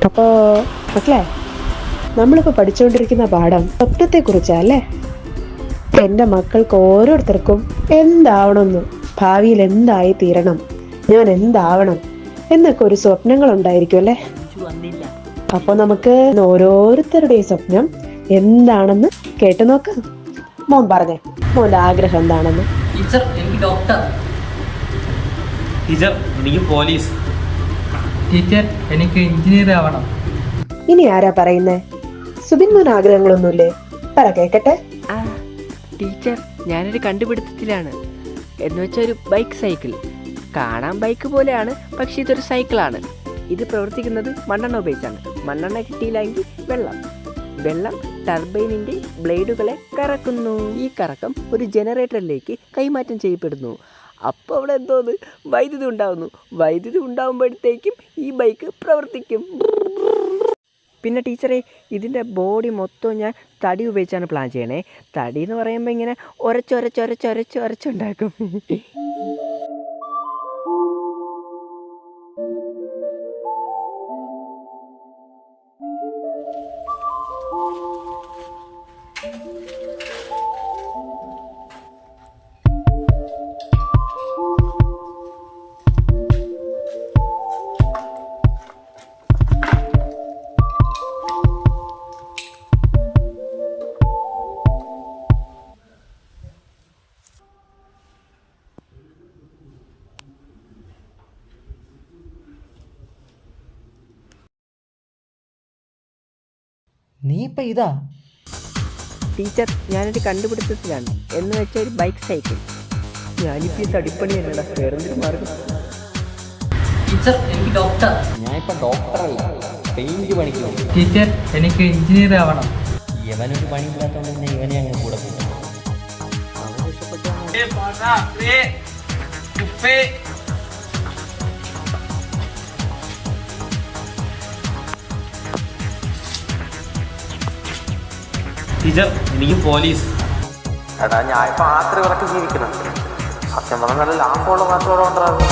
അപ്പോ മക്കളെ, നമ്മളിപ്പോൾ പഠിച്ചുകൊണ്ടിരിക്കുന്ന പാഠം സ്വപ്നത്തെക്കുറിച്ചല്ലേ. എൻ്റെ മക്കൾക്ക് ഓരോരുത്തർക്കും എന്താവണമെന്നും ഭാവിയിൽ എന്തായി തീരണം, ഞാൻ എന്താവണം എന്നൊക്കെ ഒരു സ്വപ്നങ്ങൾ ഉണ്ടായിരിക്കും അല്ലേ. അപ്പൊ നമുക്ക് ഓരോരുത്തരുടെയും സ്വപ്നം എന്താണെന്ന് കേട്ടു നോക്കാം. മോൻ പറഞ്ഞേ, മോന്റെ ആഗ്രഹം എന്താണെന്ന്. ടീച്ചർ, എനിക്ക് ഡോക്ടർ. ടീച്ചർ, എനിക്ക് പോലീസ്. ടീച്ചർ, എനിക്ക് എഞ്ചിനീയർ ആവണം. ഇനി ആരാ പറയുന്നേ? സുബിൻ മോൻ ആഗ്രഹങ്ങളൊന്നുമില്ലേ? പറ കേക്കട്ടെ. ടീച്ചർ, ഞാനൊരു കണ്ടുപിടുത്തത്തിലാണ്. എന്ന് വെച്ചാൽ ഒരു ബൈക്ക് സൈക്കിൾ. കാണാൻ ബൈക്ക് പോലെയാണ്, പക്ഷെ ഇതൊരു സൈക്കിളാണ്. ഇത് പ്രവർത്തിക്കുന്നത് മണ്ണെണ്ണ ഉപയോഗിച്ചാണ്. മണ്ണെണ്ണ കിട്ടിയില്ലെങ്കിൽ വെള്ളം ടർബൈനിൻ്റെ ബ്ലേഡുകളെ കറക്കുന്നു. ഈ കറക്കം ഒരു ജനറേറ്ററിലേക്ക് കൈമാറ്റം ചെയ്യപ്പെടുന്നു. അപ്പോൾ അവിടെ എന്തോന്ന് വൈദ്യുതി ഉണ്ടാകുന്നു. വൈദ്യുതി ഉണ്ടാകുമ്പോഴത്തേക്കും ഈ ബൈക്ക് പ്രവർത്തിക്കും. പിന്നെ ടീച്ചറെ, ഇതിൻ്റെ ബോഡി മൊത്തം ഞാൻ തടി ഉപയോഗിച്ചാണ് പ്ലാൻ ചെയ്യണേ. തടി എന്ന് പറയുമ്പോൾ ഇങ്ങനെ ഒരച്ചുണ്ടാക്കും. നീ ഇപ്പം ഇതാ? ടീച്ചർ, ഞാനൊരു കണ്ടുപിടുത്തത്തിലാണ്. എന്ന് വെച്ചാൽ ഒരു ബൈക്ക് സൈക്കിൾ. ഞാനിപ്പോൾ ഈ തടിപ്പണി തന്നെയാണ്, വേറെന്തൊരു മാർഗം. ടീച്ചർ, എനിക്ക് ഡോക്ടർ. ഞാൻ ഇപ്പൊ ഡോക്ടറല്ല, പെയിന്റ് പണിക്ക് പോകും. ടീച്ചർ, എനിക്ക് എഞ്ചിനീയർ ആവണം. ഇവനൊരു പണിയില്ലാത്തോണ്ട് തന്നെ ഇവനെ അങ്ങ് കൂടെ പോകും. ടീച്ചർ, എനിക്ക് പോലീസ്. എടാ, ഞാൻ ഇപ്പൊ ആത്രി വിളക്ക് ജീവിക്കണം. സത്യം പറഞ്ഞാൽ നല്ല ലാഭമുള്ള കച്ചവടം ഉണ്ടാകും.